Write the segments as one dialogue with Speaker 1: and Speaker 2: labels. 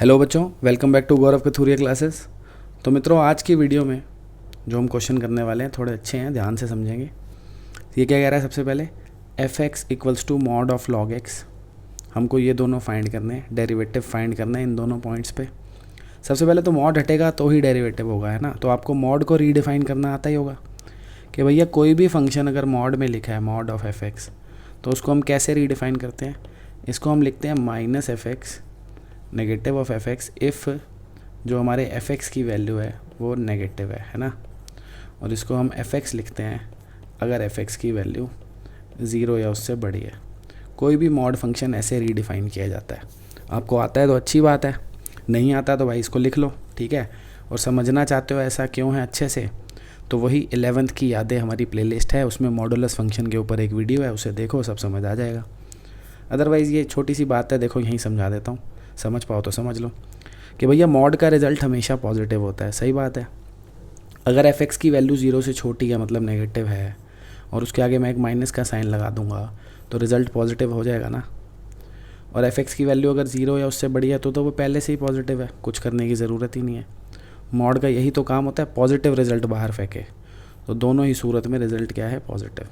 Speaker 1: Hello बच्चों, welcome back to Gaurav Kathuria classes. तो मित्रों, आज की वीडियो में जो हम क्वेश्चन करने वाले हैं थोड़े अच्छे हैं, ध्यान से समझेंगे। ये क्या कह रहा है? सबसे पहले f x equals to mod of log x. हमको ये दोनों फाइंड करने हैं, डेरिवेटिव फाइंड करना है इन दोनों पॉइंट्स पे। सबसे पहले तो मॉड हटेगा तो ही डेरिवेटिव होगा, है ना। तो आपको मॉड को रीडिफाइन करना आता ही होगा कि भैया कोई भी फंक्शन अगर मॉड में लिखा है मॉड ऑफ एफ एक्स, तो उसको हम कैसे रीडिफाइन करते हैं? इसको हम लिखते हैं minus F x negative of f x if जो हमारे एफ एक्स की वैल्यू है वो नेगेटिव है ना। और इसको हम एफ एक्स लिखते हैं अगर एफ एक्स की वैल्यू ज़ीरो या उससे बड़ी है। कोई भी मॉड फंक्शन ऐसे रीडिफाइन किया जाता है। आपको आता है तो अच्छी बात है, नहीं आता तो भाई इसको लिख लो, ठीक है। और समझना चाहते हो ऐसा क्यों है अच्छे से, तो वही 11th की यादें हमारी प्लेलिस्ट है, उसमें मॉडुलस फंक्शन के ऊपर एक वीडियो है, उसे देखो, सब समझ आ जाएगा। अदरवाइज़ ये छोटी सी बात है, देखो यहीं समझा देता हूँ, समझ पाओ तो समझ लो कि भैया मॉड का रिजल्ट हमेशा पॉजिटिव होता है। सही बात है। अगर एफ एक्स की वैल्यू ज़ीरो से छोटी है, मतलब नेगेटिव है, और उसके आगे मैं एक माइनस का साइन लगा दूंगा तो रिज़ल्ट पॉजिटिव हो जाएगा ना। और एफ एक्स की वैल्यू अगर ज़ीरो या उससे बड़ी है तो वो पहले से ही पॉजिटिव है, कुछ करने की ज़रूरत ही नहीं है। मॉड का यही तो काम होता है, पॉजिटिव रिजल्ट बाहर फेंके। तो दोनों ही सूरत में रिजल्ट क्या है? पॉजिटिव।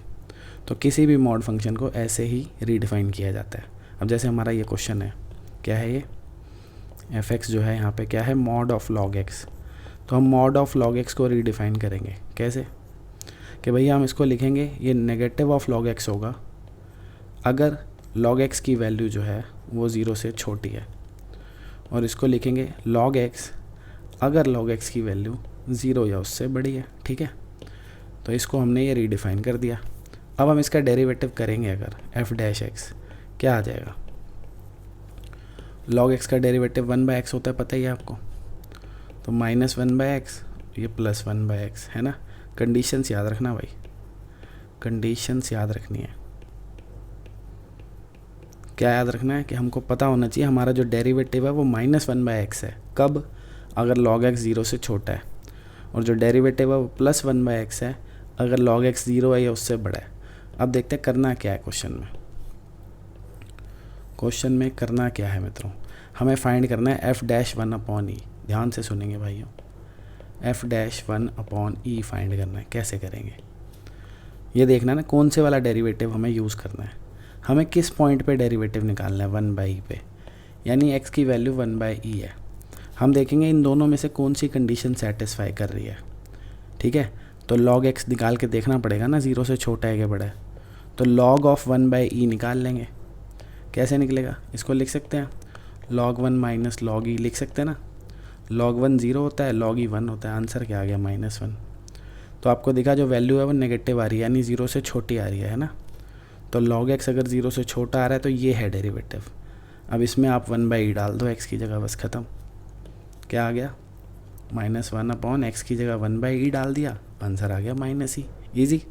Speaker 1: तो किसी भी मॉड फंक्शन को ऐसे ही रीडिफाइन किया जाता है। अब जैसे हमारा ये क्वेश्चन है, क्या है ये? एफ एक्स जो है यहाँ पे क्या है? Mod of log x. तो हम मॉड ऑफ लॉग एक्स को रीडिफाइन करेंगे कैसे? कि भैया हम इसको लिखेंगे, ये नेगेटिव ऑफ लॉग एक्स होगा अगर लॉग एक्स की वैल्यू जो है वो ज़ीरो से छोटी है। और इसको लिखेंगे लॉग एक्स अगर लॉग एक्स की वैल्यू ज़ीरो या उससे बड़ी है, ठीक है। तो इसको हमने ये रीडिफाइन कर दिया। अब हम इसका डेरिवेटिव करेंगे अगर एफ डैश एक्स, क्या आ जाएगा? लॉग एक्स का डेरिवेटिव 1/x होता है, पता ही है आपको। तो -1/x, ये +1/x है ना। कंडीशंस याद रखना भाई, कंडीशंस याद रखनी है। क्या याद रखना है? कि हमको पता होना चाहिए हमारा जो डेरिवेटिव है वो -1/x है। कब? अगर log x ज़ीरो से छोटा है। और जो डेरिवेटिव है वो +1/x है अगर log x ज़ीरो है या उससे बड़ा है। अब देखते हैं करना क्या है क्वेश्चन में। क्वेश्चन में करना क्या है मित्रों? हमें फाइंड करना है f'(1/e). ध्यान से सुनेंगे भाइयों, f'(1/e) फाइंड करना है। कैसे करेंगे ये देखना ना, कौन से वाला डेरिवेटिव हमें यूज़ करना है। हमें किस पॉइंट पे डेरिवेटिव निकालना है? 1/e पे, यानी x की वैल्यू 1/e है। हम देखेंगे इन दोनों में से कौन सी कंडीशन सेटिस्फाई कर रही है, ठीक है। तो log x निकाल के देखना पड़ेगा ना, ज़ीरो से छोटा है क्या बड़ा है। तो log ऑफ 1/e निकाल लेंगे। कैसे निकलेगा? इसको लिख सकते हैं log 1 माइनस log e, लिख सकते हैं ना। log 1 ज़ीरो होता है, log e 1 होता है। आंसर क्या आ गया? -1। तो आपको दिखा जो वैल्यू है वो नेगेटिव आ रही है, यानी ज़ीरो से छोटी आ रही है ना। तो log x अगर ज़ीरो से छोटा आ रहा है तो ये है डेरिवेटिव। अब इसमें आप 1/e डाल दो x की जगह, बस ख़त्म। क्या आ गया? -1/x की जगह 1/e डाल दिया, आंसर आ गया -e। ईजी।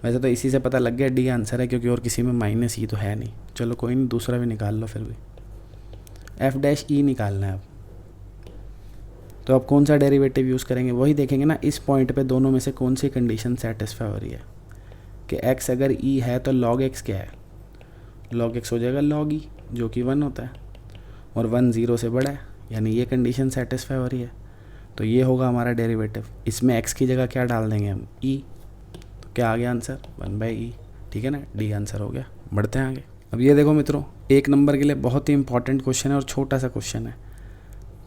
Speaker 1: वैसे तो इसी से पता लग गया डी आंसर है, क्योंकि और किसी में -e तो है नहीं। चलो कोई नहीं, दूसरा भी निकाल लो। फिर भी f'(e) निकालना है अब। तो अब कौन सा डेरिवेटिव यूज़ करेंगे वही देखेंगे ना। इस पॉइंट पे दोनों में से कौन सी कंडीशन सेटिस्फाई हो रही है कि x अगर e है तो log x क्या है? log x हो जाएगा log e, जो कि 1 होता है, और 1 ज़ीरो से बड़ा है, यानी ये कंडीशन सेटिस्फाई हो रही है। तो ये होगा हमारा डेरिवेटिव। इसमें x की जगह क्या डाल देंगे हम? e। तो क्या आ गया आंसर? 1/e, ठीक है ना। डी आंसर हो गया। बढ़ते हैं आगे। अब ये देखो मित्रों, एक नंबर के लिए बहुत ही इंपॉर्टेंट क्वेश्चन है और छोटा सा क्वेश्चन है।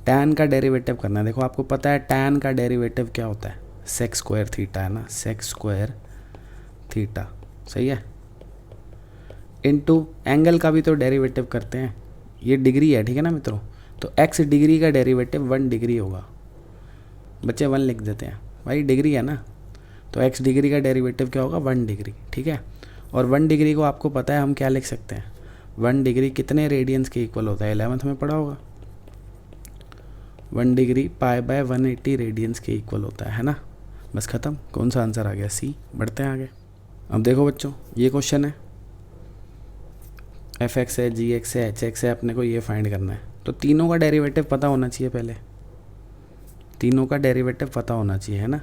Speaker 1: tan का डेरिवेटिव करना है। देखो आपको पता है tan का डेरिवेटिव क्या होता है? सेक स्क्वायर थीटा है ना, सेक स्क्वायर थीटा, सही है। इनटू एंगल का भी तो डेरिवेटिव करते हैं, ये डिग्री है, ठीक है ना मित्रों। तो x डिग्री का डेरिवेटिव 1 डिग्री होगा। बच्चे 1 लिख देते हैं भाई, डिग्री है ना। तो x डिग्री का डेरिवेटिव क्या होगा? 1 डिग्री, ठीक है। और 1 डिग्री को आपको पता है हम क्या लिख सकते हैं? 1 डिग्री कितने रेडियंस के इक्वल होता है? 11th में पढ़ा होगा। 1 डिग्री π/180 रेडियंस के इक्वल होता है ना। बस ख़त्म। कौन सा आंसर आ गया? सी। बढ़ते हैं आगे। अब देखो बच्चों, ये क्वेश्चन है, एफ एक्स है, जी एक्स है, एच एक्स है, अपने को ये फाइंड करना है। तो तीनों का डेरिवेटिव पता होना चाहिए पहले, तीनों का डेरिवेटिव पता होना चाहिए, है ना।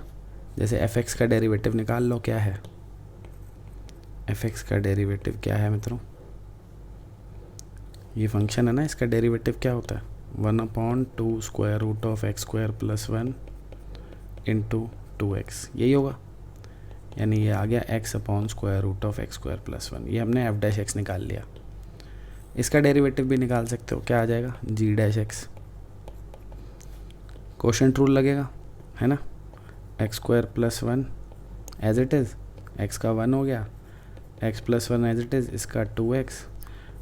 Speaker 1: जैसे एफ एक्स का डेरिवेटिव निकाल लो, क्या है? एफ एक्स का डेरिवेटिव क्या है मित्रों? ये फंक्शन है ना, इसका डेरिवेटिव क्या होता है 1/2 square root of x square plus 1 into 2x, यही होगा। यानी ये आ गया x upon square root of x square plus 1। ये हमने f डैश एक्स निकाल लिया। इसका डेरिवेटिव भी निकाल सकते हो, क्या आ जाएगा g dash x. Quotient rule लगेगा, है ना, x square plus 1 as it is, x का 1 हो गया, x plus 1 as it is, इसका 2x,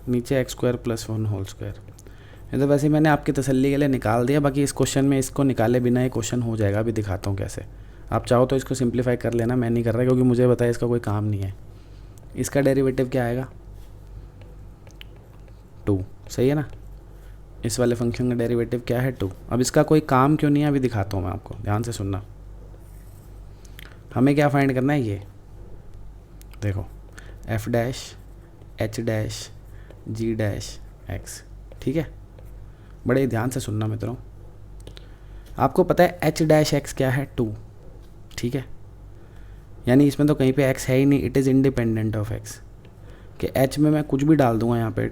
Speaker 1: नीचे x square plus 1 whole square. ये तो वैसे मैंने आपकी तसल्ली के लिए निकाल दिया, बाकी इस क्वेश्चन में इसको निकाले बिना ये क्वेश्चन हो जाएगा। अभी दिखाता हूँ कैसे। आप चाहो तो इसको सिंप्लीफाई कर लेना, मैं नहीं कर रहा क्योंकि मुझे पता है इसका कोई काम नहीं है। इसका डेरिवेटिव क्या आएगा 2, सही है ना। इस वाले फंक्शन का डेरिवेटिव क्या है 2। अब इसका कोई काम क्यों नहीं है अभी दिखाता हूँ मैं आपको, ध्यान से सुनना। हमें क्या फाइंड करना है, ये देखो f dash h dash g dash x, ठीक है। बड़े ध्यान से सुनना मित्रों। आपको पता है h डैश x क्या है 2, ठीक है। यानी इसमें तो कहीं पे x है ही नहीं, it is independent of x। कि h में मैं कुछ भी डाल दूंगा, यहाँ पे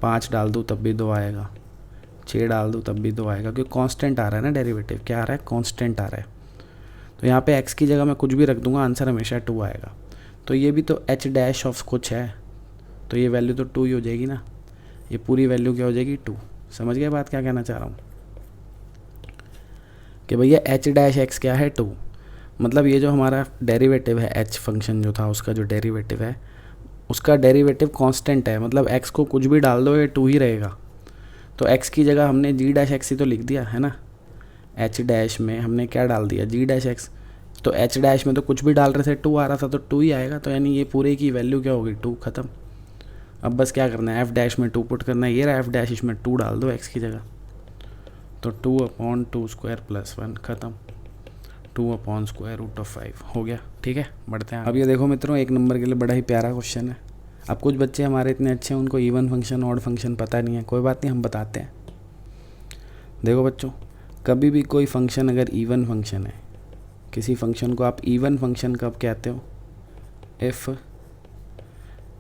Speaker 1: 5 डाल दूँ तब भी 2 आएगा, 6 डाल दूँ तब भी 2 आएगा, क्योंकि कांस्टेंट आ रहा है ना, डेरिवेटिव क्या आ रहा है, कांस्टेंट आ रहा है। तो यहाँ पे x की जगह मैं कुछ भी रख दूंगा, आंसर हमेशा 2 आएगा। तो ये भी तो h डैश ऑफ कुछ है, तो ये वैल्यू तो 2 ही हो जाएगी ना। ये पूरी वैल्यू क्या हो जाएगी 2। समझ गए बात क्या कहना चाह रहा हूँ, कि भैया h डैश x क्या है 2। मतलब ये जो हमारा डेरिवेटिव है h फंक्शन जो था उसका जो डेरिवेटिव है, उसका डेरिवेटिव कांस्टेंट है। मतलब x को कुछ भी डाल दो ये 2 ही रहेगा। तो x की जगह हमने g डैश x ही तो लिख दिया है ना। h डैश में हमने क्या डाल दिया g डैश x। तो h डैश में तो कुछ भी डाल रहे थे 2 आ रहा था, तो 2 ही आएगा। तो यानी ये पूरे की वैल्यू क्या होगी 2, ख़त्म। अब बस क्या करना है, f डैश में 2 पुट करना है, ये रहा f डैश, इसमें 2 डाल दो x की जगह। तो 2/2 स्क्वायर प्लस 1, ख़त्म। 2 स्क्वायर रूट ऑफ 5 हो गया, ठीक है। बढ़ते हैं अब। ये देखो मित्रों, 1 नंबर के लिए बड़ा ही प्यारा क्वेश्चन है। अब कुछ बच्चे हमारे इतने अच्छे हैं उनको इवन फंक्शन ऑड फंक्शन पता नहीं है, कोई बात नहीं, हम बताते हैं। देखो बच्चों, कभी भी कोई फंक्शन अगर इवन फंक्शन है, किसी फंक्शन को आप इवन फंक्शन कब कहते हो, if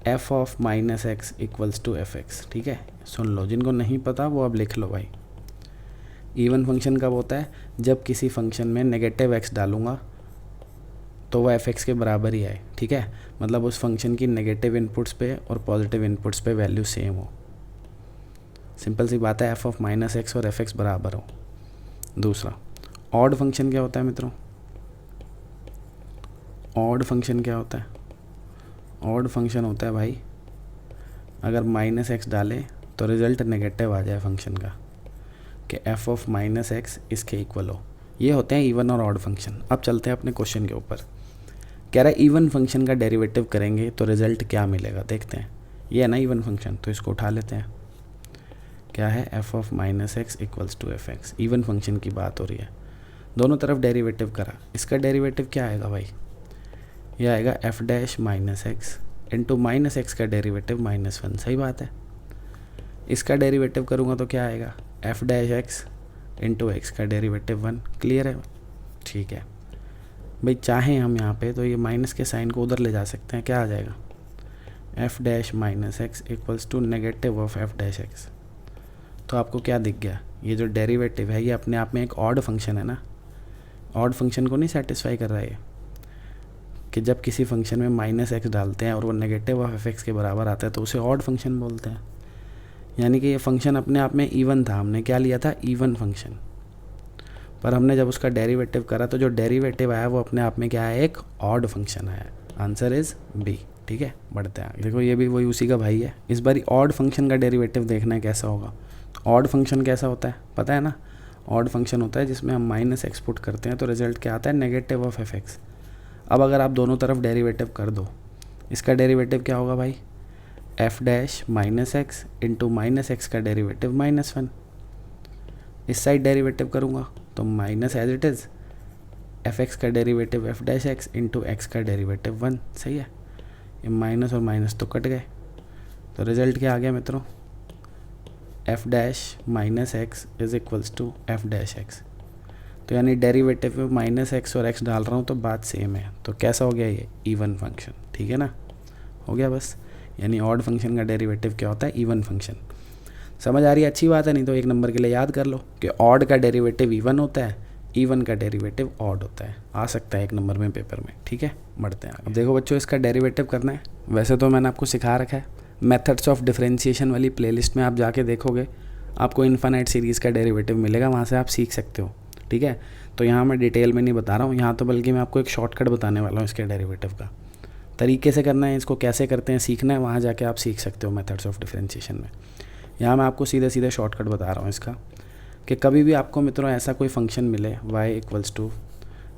Speaker 1: f of minus x equals to f x, ठीक है। सुन लो, जिनको नहीं पता वो अब लिख लो भाई। इवन फंक्शन कब होता है, जब किसी फंक्शन में नेगेटिव x डालूंगा तो वह एफ एक्स के बराबर ही आए, ठीक है। मतलब उस फंक्शन की नेगेटिव इनपुट्स पे और पॉजिटिव इनपुट्स पे वैल्यू सेम हो। सिंपल सी बात है, f ऑफ माइनस एक्स और एफ एक्स बराबर हो। दूसरा, ऑड फंक्शन क्या होता है मित्रों, ऑड फंक्शन क्या होता है, ऑड फंक्शन होता है भाई अगर माइनस एक्स डाले तो रिज़ल्ट नेगेटिव आ जाए फंक्शन का, कि f ऑफ माइनस एक्स इसके इक्वल हो। ये होते हैं इवन और ऑड फंक्शन। अब चलते हैं अपने क्वेश्चन के ऊपर। कह रहा है इवन फंक्शन का डेरिवेटिव करेंगे तो रिज़ल्ट क्या मिलेगा, देखते हैं। ये है ना इवन फंक्शन, तो इसको उठा लेते हैं। क्या है, f of minus x equals to f x. Even function की बात हो रही है, दोनों तरफ डेरिवेटिव करा। इसका डेरिवेटिव क्या आएगा भाई, यह आएगा f dash minus X into minus X का डेरिवेटिव -1। सही बात है। इसका डेरिवेटिव करूँगा तो क्या आएगा, f dash X into X का डेरिवेटिव 1। क्लियर है, ठीक है भाई। चाहें हम यहाँ पे तो ये माइनस के साइन को उधर ले जा सकते हैं, क्या आ जाएगा, f dash minus x equals to negative of f dash x. तो आपको क्या दिख गया, ये जो डेरिवेटिव है ये अपने आप में एक ऑड फंक्शन है ना। ऑड फंक्शन को नहीं सेटिस्फाई कर रहा है, कि जब किसी फंक्शन में माइनस एक्स डालते हैं और वो नेगेटिव ऑफ एफ एक्स के बराबर आता है तो उसे ऑड फंक्शन बोलते हैं। यानी कि ये फंक्शन अपने आप में इवन था, हमने क्या लिया था, इवन फंक्शन। पर हमने जब उसका डेरिवेटिव करा तो जो डेरिवेटिव आया वो अपने आप में क्या है, एक ऑड फंक्शन आया। आंसर इज़ बी, ठीक है। बढ़ते हैं, देखो ये भी वही उसी का भाई है। इस बार ऑड फंक्शन का डेरिवेटिव देखना है कैसा होगा। ऑड फंक्शन कैसा होता है पता है ना, ऑड फंक्शन होता है जिसमें हम माइनस एक्स पुट करते हैं तो रिजल्ट क्या आता है, नेगेटिव ऑफ एफ एक्स। अब अगर आप दोनों तरफ डेरिवेटिव कर दो, इसका डेरिवेटिव क्या होगा भाई, f dash minus X into minus X का डेरिवेटिव -1। इस साइड डेरिवेटिव करूँगा तो minus as it is F X का derivative f dash X into X का डेरिवेटिव 1। सही है, ये माइनस और माइनस तो कट गए, तो रिज़ल्ट क्या आ गया मित्रों, f dash minus x is equals to f dash x. तो यानी डेरिवेटिव में माइनस एक्स और एक्स डाल रहा हूँ तो बात सेम है। तो कैसा हो गया, ये इवन फंक्शन, ठीक है ना, हो गया बस। यानी ऑड फंक्शन का डेरिवेटिव क्या होता है, इवन फंक्शन। समझ आ रही है? अच्छी बात है। नहीं तो एक नंबर के लिए याद कर लो कि ऑड का डेरिवेटिव इवन होता है, इवन का डेरिवेटिव ऑड होता है। आ सकता है एक नंबर में पेपर में। ठीक है, बढ़ते हैं आगे। अब देखो बच्चों, इसका डेरिवेटिव करना है। वैसे तो मैंने आपको सिखा रखा है, मेथड्स ऑफ डिफरेंशिएशन वाली प्लेलिस्ट में आप जाके देखोगे, आपको इन्फिनाइट सीरीज़ का डेरिवेटिव मिलेगा, वहाँ से आप सीख सकते हो। ठीक है, तो यहाँ मैं डिटेल में नहीं बता रहा हूँ, यहाँ तो बल्कि मैं आपको एक शॉर्टकट बताने वाला हूँ इसके डेरिवेटिव का। तरीके से करना है, इसको कैसे करते हैं सीखना है, वहाँ जाके आप सीख सकते हो मेथड्स ऑफ डिफरेंशिएशन में। यहाँ मैं आपको सीधे सीधे शॉर्टकट बता रहा हूँ इसका, कि कभी भी आपको मित्रों ऐसा कोई फंक्शन मिले y equals to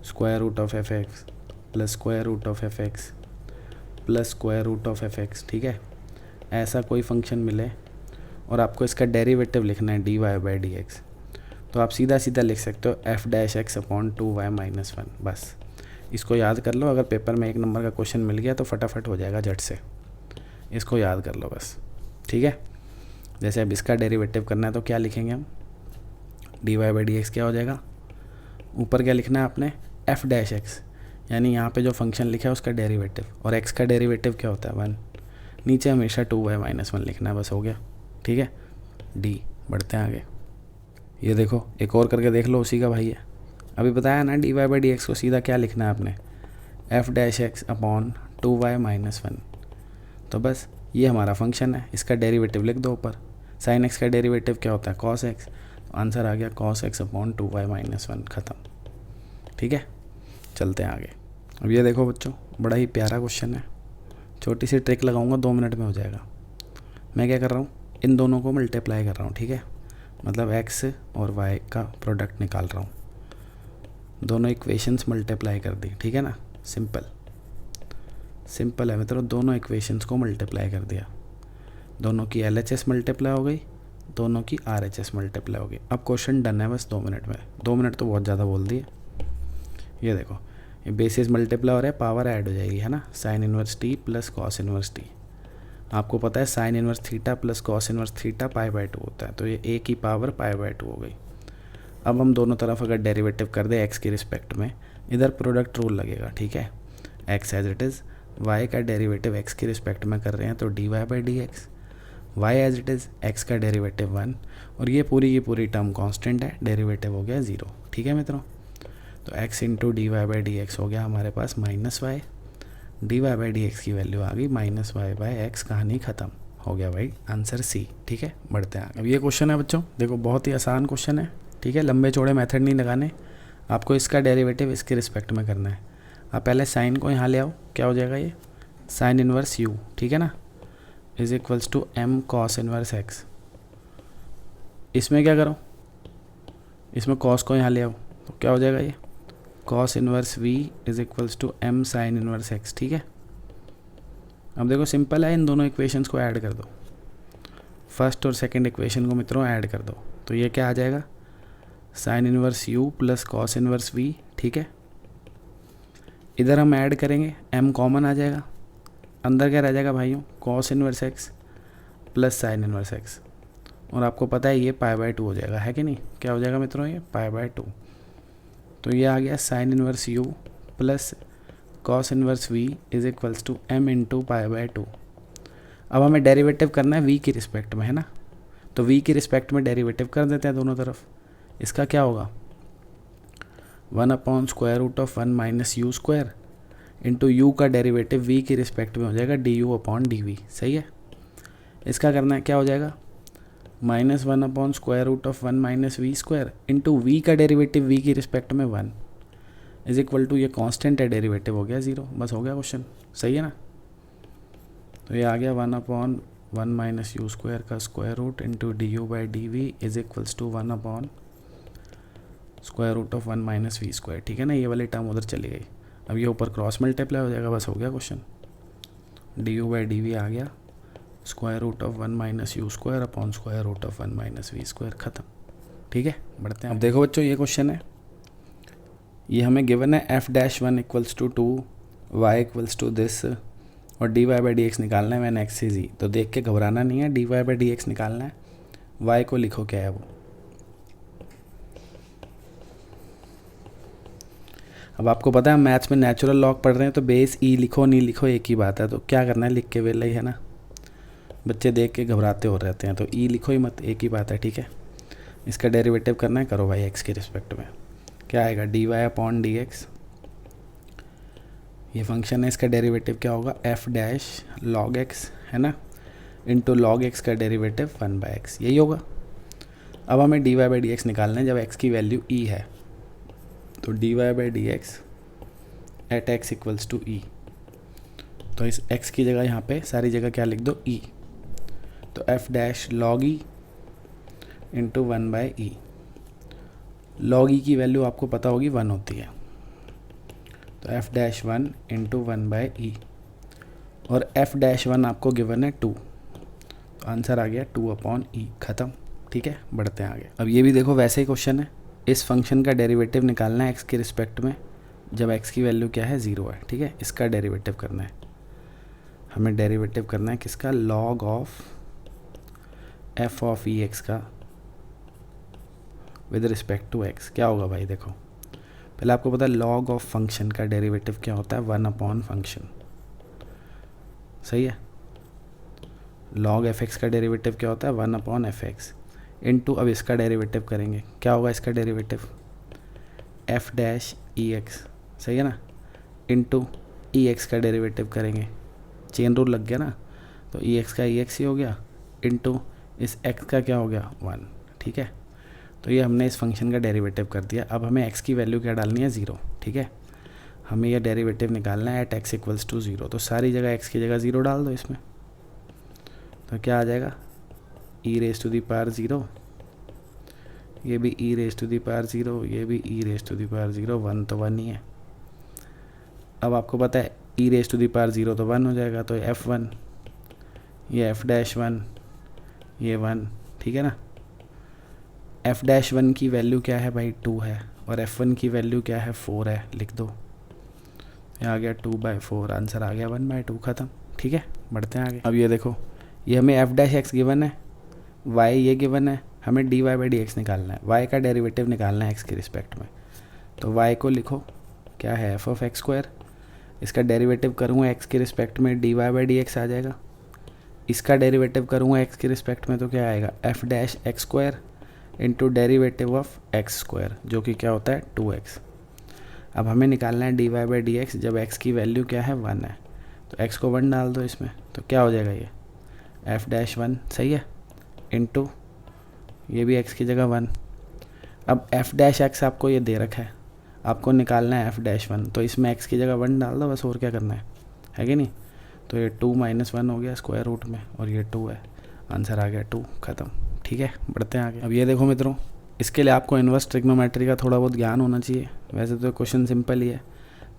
Speaker 1: square root of f x plus square root of f x plus square root of f x, ठीक है, ऐसा कोई फंक्शन मिले और आपको इसका डेरिवेटिव लिखना है dy बाई डी एक्स, तो आप सीधा सीधा लिख सकते हो F dash x upon 2y minus 1। बस इसको याद कर लो। अगर पेपर में एक नंबर का क्वेश्चन मिल गया तो फटाफट हो जाएगा झट से, इसको याद कर लो बस। ठीक है, जैसे अब इसका डेरिवेटिव करना है तो क्या लिखेंगे हम, dy बाई डी एक्स क्या हो जाएगा, ऊपर क्या लिखना है आपने, एफ डैश एक्स, यानी यहाँ पे जो फंक्शन लिखा है उसका डेरिवेटिव, और एक्स का डेरिवेटिव क्या होता है 1, नीचे हमेशा 2y माइनस 1 लिखना है, बस हो गया। ठीक है, डी। बढ़ते हैं आगे। ये देखो एक और करके देख लो, उसी का भाई है। अभी बताया ना dy बाई डी एक्स को सीधा क्या लिखना है आपने, F dash x upon 2y minus 1। तो बस ये हमारा फंक्शन है, इसका डेरिवेटिव लिख दो ऊपर। साइन एक्स का डेरिवेटिव क्या होता है, कॉस एक्स, आंसर आ गया cos x upon 2y minus 1, ख़त्म। ठीक है, चलते हैं आगे। अब ये देखो बच्चों, बड़ा ही प्यारा क्वेश्चन है, छोटी सी ट्रिक लगाऊंगा, 2 मिनट में हो जाएगा। मैं क्या कर रहा हूँ, इन दोनों को मल्टीप्लाई कर रहा हूँ। ठीक है, मतलब x और y का प्रोडक्ट निकाल रहा हूँ, दोनों इक्वेशंस मल्टीप्लाई कर दी। ठीक है ना, सिंपल सिंपल है मित्रों, दोनों इक्वेशंस को मल्टीप्लाई कर दिया, दोनों की LHS मल्टीप्लाई हो गई, दोनों की RHS मल्टीप्लाई हो गई। अब क्वेश्चन डन है बस 2 मिनट में। 2 मिनट तो बहुत ज़्यादा बोल दिए। ये देखो, ये बेसिस मल्टीप्लाई हो रहा है, पावर ऐड हो जाएगी, है ना, sine inverse t plus cos inverse t। आपको पता है sine inverse theta plus cos inverse theta pi by 2 होता है, तो ये a की पावर पाई बाई 2 हो गई। अब हम दोनों तरफ अगर डेरिवेटिव कर दें x के रिस्पेक्ट में, इधर प्रोडक्ट रूल लगेगा। ठीक है, x as it is, y का डेरिवेटिव x के रिस्पेक्ट में कर रहे हैं तो dy by D x, y as it is, x का डेरिवेटिव 1, और ये पूरी की पूरी टर्म कांस्टेंट है, डेरिवेटिव हो गया 0। ठीक है मित्रों, तो x into D Y by D X हो गया हमारे पास minus Y, D Y by D X की वैल्यू आ गई माइनस वाई बाई एक्स, कहानी ख़त्म हो गया भाई, आंसर सी। ठीक है, बढ़ते हैं। अब ये क्वेश्चन है बच्चों, देखो बहुत ही आसान क्वेश्चन है। ठीक है, लंबे चौड़े मेथड नहीं लगाने, आपको इसका डेरिवेटिव इसके रिस्पेक्ट में करना है। आप पहले साइन को यहाँ ले आओ, क्या हो जाएगा ये, साइन इनवर्स u, ठीक है ना, is equals to m cos inverse x। इसमें क्या करो, इसमें कॉस को यहाँ ले आओ, तो क्या हो जाएगा ये, cos inverse v is equals to m sine inverse x। ठीक है, अब देखो सिंपल है, इन दोनों इक्वेशंस को ऐड कर दो, फर्स्ट और सेकंड इक्वेशन को मित्रों ऐड कर दो, तो ये क्या आ जाएगा, sign inverse u plus cos inverse v। ठीक है, इधर हम ऐड करेंगे, m कॉमन आ जाएगा, अंदर क्या रह जाएगा भाइयों, cos inverse x plus sign inverse x, और आपको पता है ये पाई बाई 2 हो जाएगा, है कि नहीं, क्या हो जाएगा मित्रों, ये पाई बाई 2। तो ये आ गया sine inverse u plus cos inverse v is equals to m into pi by 2। अब हमें डेरिवेटिव करना है v की रिस्पेक्ट में, है ना, तो v की रिस्पेक्ट में डेरिवेटिव कर देते हैं दोनों तरफ। इसका क्या होगा, 1 upon square root of 1 minus you square into u का डेरिवेटिव v की रिस्पेक्ट में हो जाएगा d u upon d v. सही है, इसका करना है, क्या हो जाएगा, minus 1 upon square root of 1 minus we square into v का डेरिवेटिव v की रिस्पेक्ट में 1 इज इक्वल टू, ये कांस्टेंट है, डेरिवेटिव हो गया 0। बस हो गया क्वेश्चन, सही है ना। तो ये आ गया 1 अपॉन 1 माइनस यू स्क्वायर का square root into d you by D v is equals to 1 upon square root of 1 minus we square. ठीक है ना, ये वाली टर्म उधर चली गई, अब ये ऊपर क्रॉस मल्टीप्लाई हो जाएगा, बस हो गया question. D you by D V आ गया square root of 1 minus you square upon square root of 1 minus we square, ख़त्म। ठीक है, बढ़ते हैं। अब देखो बच्चों, ये क्वेश्चन है, ये हमें गिवन है F dash 1 equals to 2 Y equals to this, और D Y by D x निकालना है, मैंने एक्स इज ई, तो देख के घबराना नहीं है, d Y by D x निकालना है, वाई को लिखो क्या है वो। अब आपको पता है मैथ्स में नेचुरल लॉग पढ़ रहे हैं तो बेस ई लिखो नहीं लिखो एक ही बात है, तो क्या करना है, लिख के वेला ही है ना, बच्चे देख के घबराते हो रहते हैं, तो ई लिखो ही मत, एक ही बात है, ठीक है। इसका डेरिवेटिव करना है, करो भाई एक्स के रिस्पेक्ट में। क्या आएगा, d y upon d x, ये फंक्शन है, इसका डेरिवेटिव क्या होगा, एफ डैश लॉग एक्स, है ना, इंटू लॉग एक्स का डेरिवेटिव 1/x, यही होगा। अब हमें D Y by D x निकालना है जब एक्स की वैल्यू ई है, तो D Y by D X at X equals to E, तो इस x की जगह यहाँ पे सारी जगह क्या लिख दो, e, तो f dash log E into 1/e, log E की वैल्यू आपको पता होगी 1 होती है, तो f डैश 1 इंटू 1/e, और f डैश 1 आपको गिवन है 2, तो आंसर आ गया 2/e, ख़त्म, ठीक है। बढ़ते हैं आगे। अब ये भी देखो वैसे ही क्वेश्चन है, इस फंक्शन का डेरिवेटिव निकालना है x के रिस्पेक्ट में जब x की वैल्यू क्या है, 0 है, ठीक है। इसका डेरिवेटिव करना है, हमें डेरिवेटिव करना है किसका, log of f of E x का विद रिस्पेक्ट टू x। क्या होगा भाई, देखो पहले आपको पता है log ऑफ फंक्शन का डेरिवेटिव क्या होता है, 1 अपॉन फंक्शन, सही है। log एफ एक्स का डेरिवेटिव क्या होता है, 1 अपॉन एफ एक्स, इंटू अब इसका डेरिवेटिव करेंगे, क्या होगा इसका डेरिवेटिव, एफ डैश ई एक्स, सही है ना, इंटू ई एक्स का डेरिवेटिव करेंगे, चेन रूल लग गया ना, तो ई एक्स का ई एक्स ही हो गया, इंटू इस x का क्या हो गया, 1, ठीक है। तो ये हमने इस फंक्शन का डेरिवेटिव कर दिया। अब हमें x की वैल्यू क्या डालनी है, 0, ठीक है। हमें यह डेरिवेटिव निकालना है एट x इक्वल्स टू 0, तो सारी जगह x की जगह 0 डाल दो इसमें, तो क्या आ जाएगा, e raise to the power 0, ये भी e raise to the power 0, ये भी e raise to the power 0, 1 तो 1 ही है। अब आपको पता है e raise to the power 0 तो 1 हो जाएगा, तो f1, ये f डैश 1, ये 1, ठीक है ना। f डैश 1 की वैल्यू क्या है भाई, 2 है, और f1 की वैल्यू क्या है, 4 है, लिख दो, ये आ गया 2/4, आंसर आ गया 1/2, ख़त्म, ठीक है। बढ़ते हैं आगे। अब ये देखो, ये हमें f डैश एक्स गिवन है, y ये गिवन है, हमें D Y by D x निकालना है, y का डेरिवेटिव निकालना है x के रिस्पेक्ट में, तो y को लिखो क्या है, एफ ऑफ एक्स स्क्वायर, इसका डेरिवेटिव करूँगा x के रिस्पेक्ट में, D Y by D X आ जाएगा, इसका डेरिवेटिव करूँगा x के रिस्पेक्ट में, तो क्या आएगा, F dash x square into derivative of x square, जो कि क्या होता है 2x। अब हमें निकालना है d Y by D x जब x की वैल्यू क्या है, 1 है, तो x को 1 डाल दो इसमें, तो क्या हो जाएगा, ये एफ डैश 1, सही है, इंटू ये भी x की जगह 1। अब एफ डैश एक्स आपको ये दे रखा है, आपको निकालना है एफ डैश 1, तो इसमें x की जगह 1 डाल दो बस, और क्या करना है कि नहीं। तो ये 2 - 1 हो गया स्क्वायर रूट में, और ये 2 है, आंसर आ गया 2, ख़त्म, ठीक है। बढ़ते हैं आगे। अब ये देखो मित्रों, इसके लिए आपको इन्वर्स ट्रिग्नोमेट्री का थोड़ा बहुत ज्ञान होना चाहिए, वैसे तो क्वेश्चन सिंपल ही है,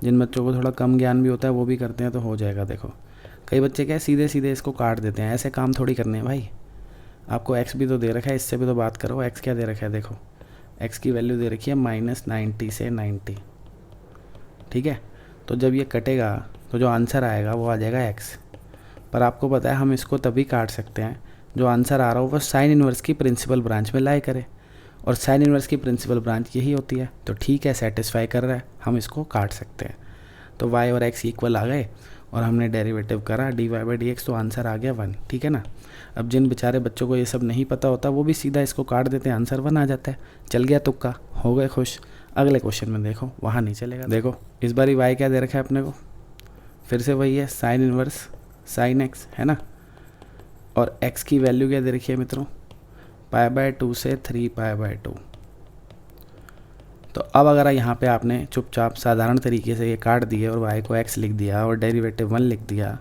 Speaker 1: जिन बच्चों को थोड़ा कम ज्ञान भी होता है वो भी करते हैं तो हो जाएगा। देखो कई बच्चे क्या सीधे सीधे इसको काट देते हैं, ऐसे काम थोड़ी करने हैं भाई, आपको x भी तो दे रखा है, इससे भी तो बात करो, x क्या दे रखा है, देखो x की वैल्यू दे रखी है -90 से 90, ठीक है। तो जब ये कटेगा तो जो आंसर आएगा वो आ जाएगा x, पर आपको पता है हम इसको तभी काट सकते हैं जो आंसर आ रहा हो वो साइन इन्वर्स की प्रिंसिपल ब्रांच में लाई करे, और साइन इन्वर्स की प्रिंसिपल ब्रांच यही होती है, तो ठीक है सेटिस्फाई कर रहा है, हम इसको काट सकते हैं। तो y और x इक्वल आ गए, और हमने डेरिवेटिव करा d Y by D x, तो आंसर आ गया 1, ठीक है ना। अब जिन बेचारे बच्चों को ये सब नहीं पता होता वो भी सीधा इसको काट देते हैं, आंसर 1 आ जाता है, चल गया तुक्का, हो गए खुश। अगले क्वेश्चन में देखो वहाँ नहीं चलेगा। देखो इस बार y क्या दे रखा है अपने को, फिर से वही है साइन इन्वर्स साइन x, है ना, और x की वैल्यू क्या दे रखी है मित्रों, π/2 से 3π/2। तो अब अगर यहाँ पे आपने चुपचाप साधारण तरीके से ये काट दिए और y को x लिख दिया और डेरिवेटिव 1 लिख दिया,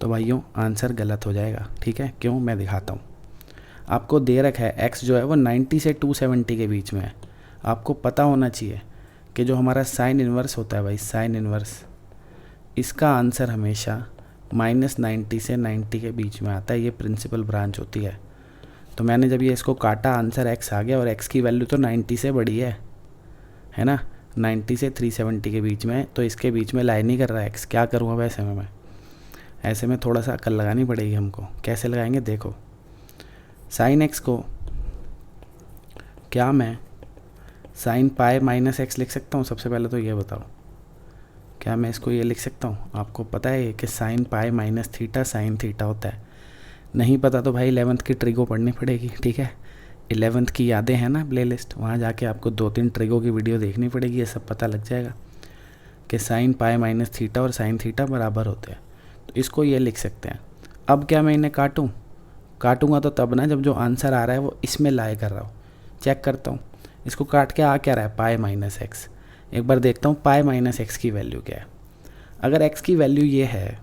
Speaker 1: तो भाइयों आंसर गलत हो जाएगा, ठीक है। क्यों, मैं दिखाता हूँ। आपको दे रखा है x जो है वो 90 से 270 के बीच में है, आपको पता होना चाहिए कि जो हमारा साइन इन्वर्स होता है भाई, साइन इन्वर्स, इसका आंसर हमेशा -90 से 90 के बीच में आता है, ये प्रिंसिपल ब्रांच होती है। तो मैंने जब ये इसको काटा आंसर x आ गया, और x की वैल्यू तो 90 से बड़ी है ना, 90 से 370 के बीच में, तो इसके बीच में लाई नहीं कर रहा है x। क्या करूँगा वैसे में मैं, ऐसे में थोड़ा सा अकल लगानी पड़ेगी हमको। कैसे लगाएंगे, देखो साइन x को क्या मैं साइन π - x लिख सकता हूँ, सबसे पहले तो ये बताओ, क्या मैं इसको ये लिख सकता हूँ। आपको पता है कि साइन π - θ साइन थीटा होता है, नहीं पता तो भाई 11th की ट्रिगो पढ़नी पड़ेगी, ठीक है। 11th की यादें हैं ना प्लेलिस्ट, वहाँ जाके आपको 2-3 ट्रिगो की वीडियो देखनी पड़ेगी, ये सब पता लग जाएगा कि साइन पाई माइनस थीटा और साइन थीटा बराबर होते हैं। तो इसको ये लिख सकते हैं। अब क्या मैं इन्हें काटूंगा तो तब ना जब जो आंसर आ रहा है वो इसमें लाए कर रहा हूँ। चेक करता हूँ इसको काट के आ क्या रहा है, पाई माइनस एक्स। एक बार देखता हूँ पाई माइनस एक्स की वैल्यू क्या है। अगर एक्स की वैल्यू ये है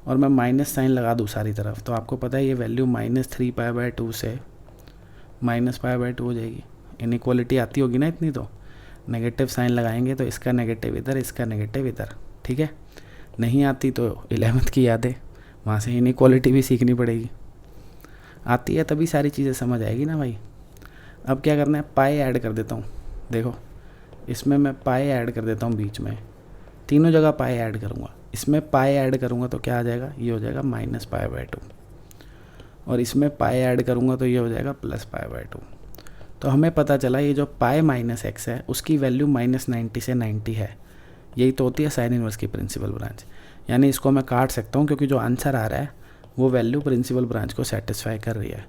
Speaker 1: और मैं माइनस साइन लगा दूँ सारी तरफ, तो आपको पता है ये वैल्यू -3π/2 से -π/2 हो जाएगी। इनइक्वालिटी आती होगी ना इतनी, तो नेगेटिव साइन लगाएंगे तो इसका नेगेटिव इधर, इसका नेगेटिव इधर, ठीक है। नहीं आती तो 11th की यादें, वहाँ से इनइक्वालिटी भी सीखनी पड़ेगी। आती है तभी सारी चीज़ें समझ आएगी ना भाई। अब क्या करना है, पाई ऐड कर देता हूँ। देखो इसमें मैं पाई ऐड कर देता हूँ बीच में, तीनों जगह पाई ऐड करूँगा। इसमें पाई ऐड करूँगा तो क्या आ जाएगा, ये हो जाएगा -π/2, और इसमें पाई ऐड करूँगा तो ये हो जाएगा +π/2। तो हमें पता चला ये जो पाई माइनस एक्स है उसकी वैल्यू -90 से 90 है। यही तो होती है साइन इनवर्स की प्रिंसिपल ब्रांच। यानी इसको मैं काट सकता हूँ क्योंकि जो आंसर आ रहा है वो वैल्यू प्रिंसिपल ब्रांच को सेटिस्फाई कर रही है।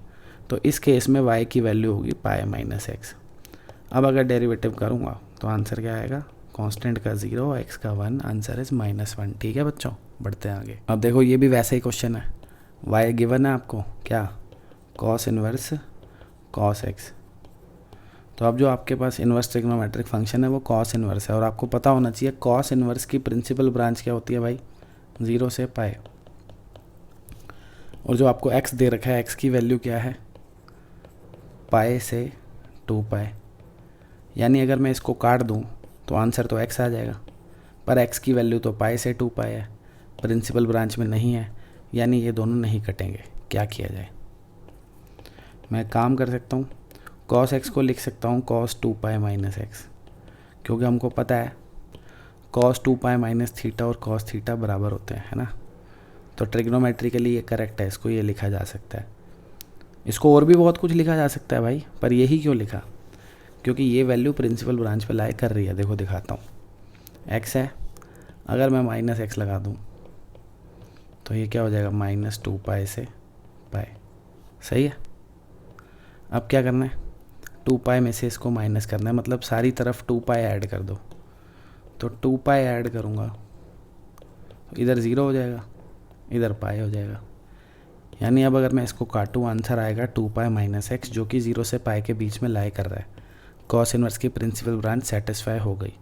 Speaker 1: तो इस केस में y की वैल्यू होगी पाई माइनस एक्स। अब अगर डेरिवेटिव करूँगा तो आंसर क्या आएगा, कांस्टेंट का 0, x का 1, आंसर इज -1। ठीक है बच्चों, बढ़ते हैं आगे। अब देखो ये भी वैसा ही क्वेश्चन है। y गिवन है आपको क्या, कॉस इनवर्स कॉस x। तो अब जो आपके पास इन्वर्स ट्रिग्नोमेट्रिक फंक्शन है वो कॉस इन्वर्स है, और आपको पता होना चाहिए कॉस इन्वर्स की प्रिंसिपल ब्रांच क्या होती है भाई, 0 से पाई। और जो आपको x दे रखा है, x की वैल्यू क्या है, पाई से 2 पाई। यानी अगर मैं इसको काट दूं तो आंसर तो x आ जाएगा, पर x की वैल्यू तो पाई से 2 पाई है, प्रिंसिपल ब्रांच में नहीं है, यानी ये दोनों नहीं कटेंगे। क्या किया जाए, मैं काम कर सकता हूँ, cos x को लिख सकता हूँ cos 2 पाई माइनस एक्स, क्योंकि हमको पता है cos 2 पाई माइनस थीटा और cos थीटा बराबर होते हैं, है ना। तो ट्रिग्नोमेट्रिकली ये करेक्ट है, इसको ये लिखा जा सकता है। इसको और भी बहुत कुछ लिखा जा सकता है भाई, पर यही क्यों लिखा, क्योंकि ये वैल्यू प्रिंसिपल ब्रांच पे लाए कर रही है। देखो दिखाता हूँ, x है, अगर मैं -x लगा दूँ तो ये क्या हो जाएगा, -2 पाई से पाई। सही है। अब क्या करना है, 2 पाई में से इसको माइनस करना है, मतलब सारी तरफ 2 पाई ऐड कर दो। तो 2 पाई ऐड करूँगा, इधर 0 हो जाएगा, इधर पाई हो जाएगा। यानी अब अगर मैं इसको काटूँ, आंसर आएगा 2 पाई माइनस एक्स, जो कि 0 से पाई के बीच में लाई कर रहा है। कॉस इनवर्स की प्रिंसिपल ब्रांच सेटिस्फाई हो गई,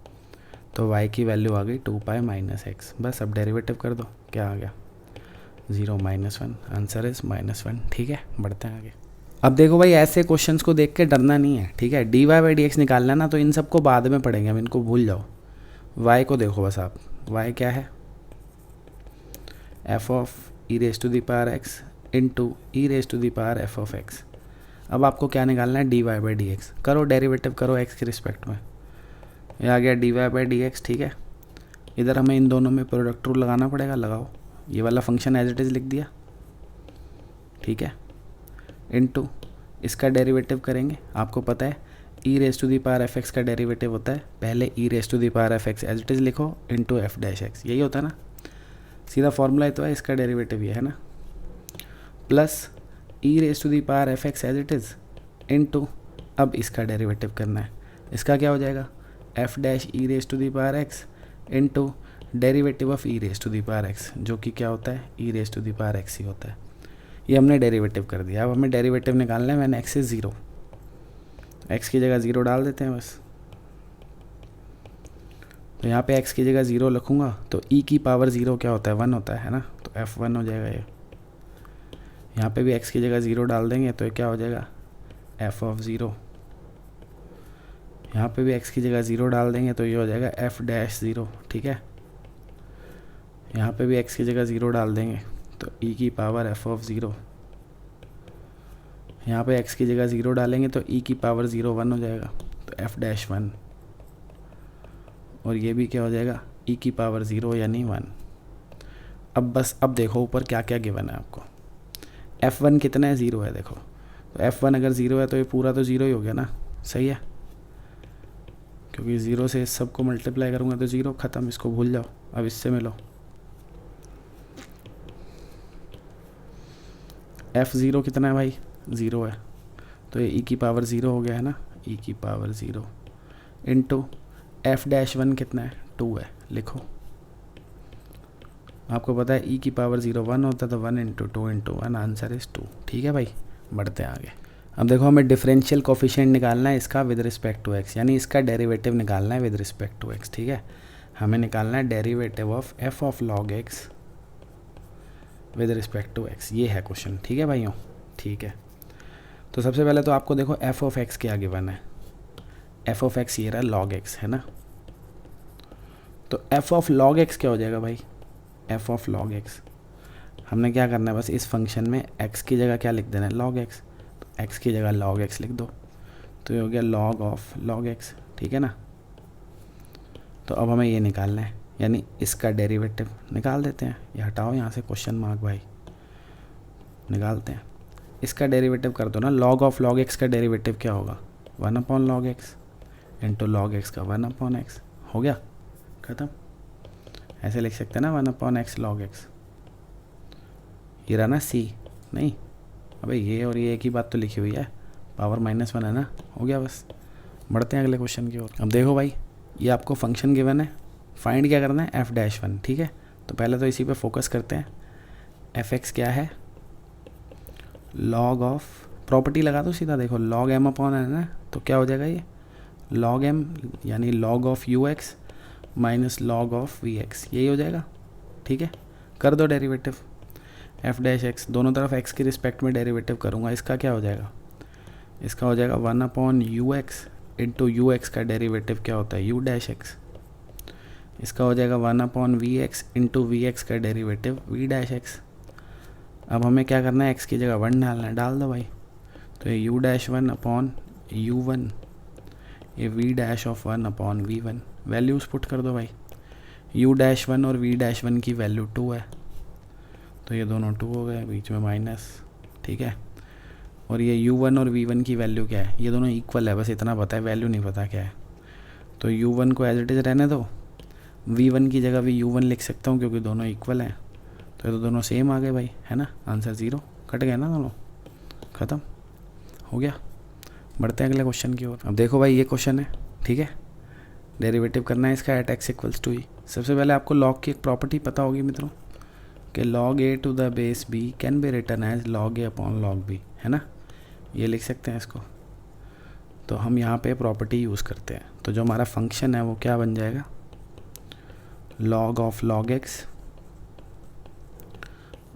Speaker 1: तो y की वैल्यू आ गई 2 पाई माइनस एक्स। बस अब डेरिवेटिव कर दो, क्या आ गया, 0 -1, आंसर इज -1। ठीक है, बढ़ते हैं आगे। अब देखो भाई, ऐसे क्वेश्चंस को देख के डरना नहीं है, ठीक है। dy/dx निकालना ना, तो इन सबको बाद में पढ़ेंगे, अब इनको भूल जाओ। y को देखो बस आप, y क्या है, f of e⁻x into e⁻f(x). अब आपको क्या निकालना है, dy/dx। करो डेरिवेटिव, करो x के रिस्पेक्ट में। ये आ गया dy/dx, ठीक है। इधर हमें इन दोनों में प्रोडक्ट रूल लगाना पड़ेगा, लगाओ। ये वाला फंक्शन एज इट इज़ लिख दिया, ठीक है, इनटू इसका डेरिवेटिव करेंगे। आपको पता है e⁻f(x) का डेरिवेटिव होता है पहले e⁻f(x) एज इट इज़ लिखो, इंटू f'(x), यही होता है ना, सीधा फॉर्मूला ही तो है, इसका डेरिवेटिव ये है ना, plus e⁻f(x) as it is into, अब इसका डेरिवेटिव करना है। इसका क्या हो जाएगा, f'(e⁻x) into derivative of e⁻x, जो कि क्या होता है, e⁻x ही होता है। ये हमने डेरिवेटिव कर दिया। अब हमें डेरिवेटिव निकालना है, मैंने x से 0, x की जगह 0 डाल देते हैं बस। तो यहाँ पे x की जगह 0 लिखूँगा तो e की पावर 0 क्या होता है, 1 होता है ना, तो f1 हो जाएगा ये। यहाँ पे भी x की जगह 0 डाल देंगे तो ये क्या हो जाएगा, f ऑफ 0। यहाँ पे भी x की जगह 0 डाल देंगे तो ये हो जाएगा f'0, ठीक है। यहाँ पे भी x की जगह 0 डाल देंगे तो e की पावर f ऑफ 0। यहाँ पे x की जगह 0 डालेंगे तो e की पावर 0 1 हो जाएगा, तो f'1। और ये भी क्या हो जाएगा, e की पावर 0 यानी 1। अब बस अब देखो ऊपर क्या क्या गिवन है आपको। f1 कितना है, 0 है। देखो तो f1 अगर 0 है तो ये पूरा तो 0 ही हो गया ना, सही है, क्योंकि 0 से इस सबको मल्टीप्लाई करूँगा तो 0 ख़त्म, इसको भूल जाओ। अब इससे मिलो, f0 कितना है भाई, 0 है, तो ये e की पावर 0 हो गया है ना, e की पावर 0 इंटू f-1 कितना है, 2 है, लिखो। आपको पता है e की पावर 0 1 होता है, तो 1 इंटू 2 इंटू 1 आंसर इज़ 2। ठीक है भाई, बढ़ते हैं आगे। अब देखो हमें डिफरेंशियल कोफिशिएंट निकालना है इसका विद रिस्पेक्ट टू x, यानी इसका डेरिवेटिव निकालना है विद रिस्पेक्ट टू x। ठीक है, हमें निकालना है derivative of f of log x with respect to x। ये है क्वेश्चन। ठीक है भाइयों, ठीक है। तो सबसे पहले तो आपको देखो f ऑफ x क्या गिवन है, f ऑफ x ये रहा log x है ना, तो f ऑफ log x क्या हो जाएगा भाई, f ऑफ log x हमने क्या करना है, बस इस फंक्शन में x की जगह क्या लिख देना है, log x, तो x की जगह log x लिख दो, तो ये हो गया log ऑफ log x। ठीक है ना, तो अब हमें ये निकालना है, यानी इसका डेरिवेटिव निकाल देते हैं। ये हटाओ यहाँ से क्वेश्चन मार्क भाई, निकालते हैं। इसका डेरिवेटिव कर दो ना, log ऑफ log x का डेरिवेटिव क्या होगा, 1/log x into log x का 1/x। हो गया, ख़त्म। ऐसे लिख सकते हैं ना, 1/x log x। ये रहा ना c, नहीं अबे ये और ये एक ही बात तो लिखी हुई है, पावर -1 है ना, हो गया बस। बढ़ते हैं अगले क्वेश्चन की ओर। अब देखो भाई, ये आपको फंक्शन गिवन है, फाइंड क्या करना है, f-1। ठीक है, तो पहले तो इसी पे फोकस करते हैं। f(x) क्या है, log ऑफ, प्रॉपर्टी लगा दो सीधा, देखो log m/n है ना, तो क्या हो जाएगा ये log m, यानी log of ux minus log of vx, यही हो जाएगा। ठीक है, कर दो डेरिवेटिव f'(x), दोनों तरफ x के रिस्पेक्ट में डेरिवेटिव करूँगा, इसका क्या हो जाएगा, इसका हो जाएगा 1/ux इंटू ux का डेरिवेटिव क्या होता है, u'(x), इसका हो जाएगा 1/vx इंटू vx का डेरिवेटिव v'(x). अब हमें क्या करना है, x की जगह 1 डालना है, डाल दो भाई, तो ये u'1/u1, ये v' of 1/v1, values put कर दो भाई। u'1 और v'1 की वैल्यू 2 है, तो ये दोनों 2 हो गए, बीच में माइनस। ठीक है, और ये u1 और v1 की वैल्यू क्या है, ये दोनों इक्वल है, बस इतना पता है, वैल्यू नहीं पता क्या है। तो u1 को एज इट इज़ रहने दो, v1 की जगह भी u1 लिख सकता हूँ क्योंकि दोनों इक्वल हैं, तो ये तो दोनों सेम आ गए भाई, है ना, आंसर 0, कट गए ना दोनों, ख़त्म हो गया। बढ़ते हैं अगले क्वेश्चन की ओर। अब देखो भाई, ये क्वेश्चन है, ठीक है, डेरिवेटिव करना है इसका at x equals to e। सबसे पहले आपको log की एक प्रॉपर्टी पता होगी मित्रों, कि log a to the base b can be written as log a upon log b, है ना, ये लिख सकते हैं इसको। तो हम यहाँ पे प्रॉपर्टी यूज़ करते हैं, तो जो हमारा फंक्शन है वो क्या बन जाएगा, log of log x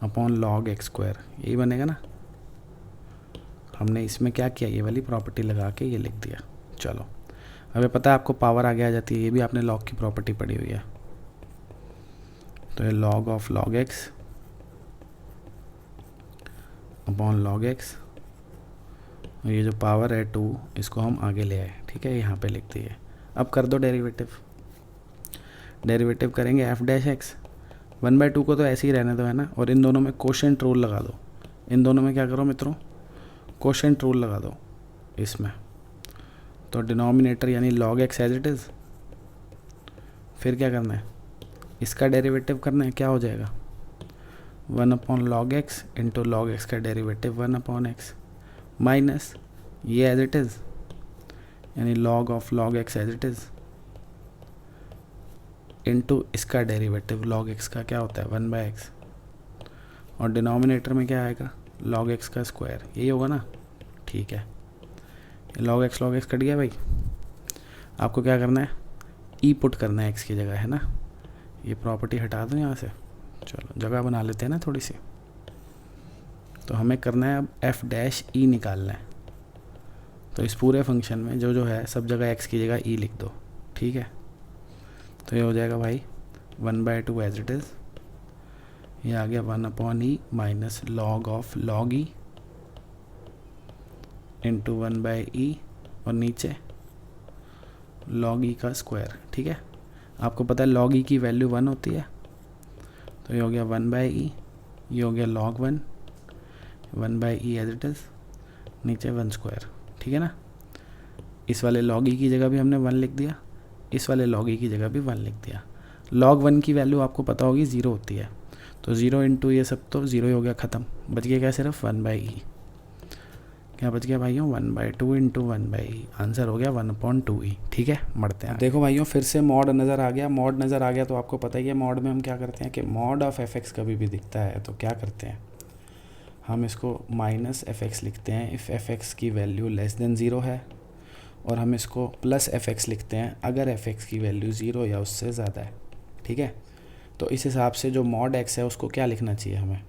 Speaker 1: upon log x square, यही बनेगा ना। हमने इसमें क्या किया, ये वाली प्रॉपर्टी लगा के ये लिख दिया। चलो, अबे पता है आपको पावर आगे आ जाती है, ये भी आपने log की प्रॉपर्टी पढ़ी हुई है। तो ये log of log x upon log x, और ये जो पावर है 2, इसको हम आगे ले आए। ठीक है, यहाँ पे लिख दिए। अब कर दो डेरिवेटिव, डेरिवेटिव करेंगे f'(x), 1/2 को तो ऐसे ही रहने दो, है ना, और इन दोनों में कोशेंट रूल लगा दो। इन दोनों में क्या करो मित्रों, कोशेंट रूल लगा दो इसमें, तो डिनोमिनेटर यानी log x as it is, फिर क्या करना है, इसका डेरिवेटिव करना है, क्या हो जाएगा 1/log x into log x का डेरिवेटिव 1/x माइनस ये एज इट इज़, यानी log of log x as it is into इसका डेरिवेटिव log x का क्या होता है 1/x, और डिनोमिनेटर में क्या आएगा log x का स्क्वायर, यही होगा ना। ठीक है, log x कट गया भाई। आपको क्या करना है, e पुट करना है x की जगह, है ना, ये प्रॉपर्टी हटा दो यहाँ से, चलो जगह बना लेते हैं ना थोड़ी सी। तो हमें करना है अब f'(e) निकालना है, तो इस पूरे फंक्शन में जो जो है सब जगह x की जगह e लिख दो। ठीक है, तो ये हो जाएगा भाई 1/2 एज इट इज़, ये आ गया 1/e minus log of log e into 1/e, और नीचे log e का स्क्वायर। ठीक है, आपको पता है log e की वैल्यू 1 होती है, तो ये हो गया 1/e, ये हो गया log 1/e as it is, नीचे 1 स्क्वायर। ठीक है ना, इस वाले log e की जगह भी हमने 1 लिख दिया, इस वाले log e की जगह भी 1 लिख दिया। log 1 की वैल्यू आपको पता होगी 0 होती है, तो 0 इंटू ये सब तो 0 ही हो गया, ख़त्म। बच गया क्या सिर्फ 1/e। क्या बच गया भाइयों 1/2 इंटू 1/e। आंसर हो गया 1/2e। ठीक है, बढ़ते हैं। देखो भाइयों फिर से मॉड नज़र आ गया। मॉड नज़र आ गया तो आपको पता ही है मॉड में हम क्या करते हैं कि मॉड ऑफ एफ एक्स कभी भी दिखता है तो क्या करते हैं, हम इसको माइनस एफ एक्स लिखते हैं इफ़ एफ एक्स की वैल्यू लेस देन 0 है, और हम इसको प्लस एफ एक्स लिखते हैं अगर एफ एक्स की वैल्यू 0 या उससे ज़्यादा है। ठीक है, तो इस हिसाब से जो मॉड एक्स है उसको क्या लिखना चाहिए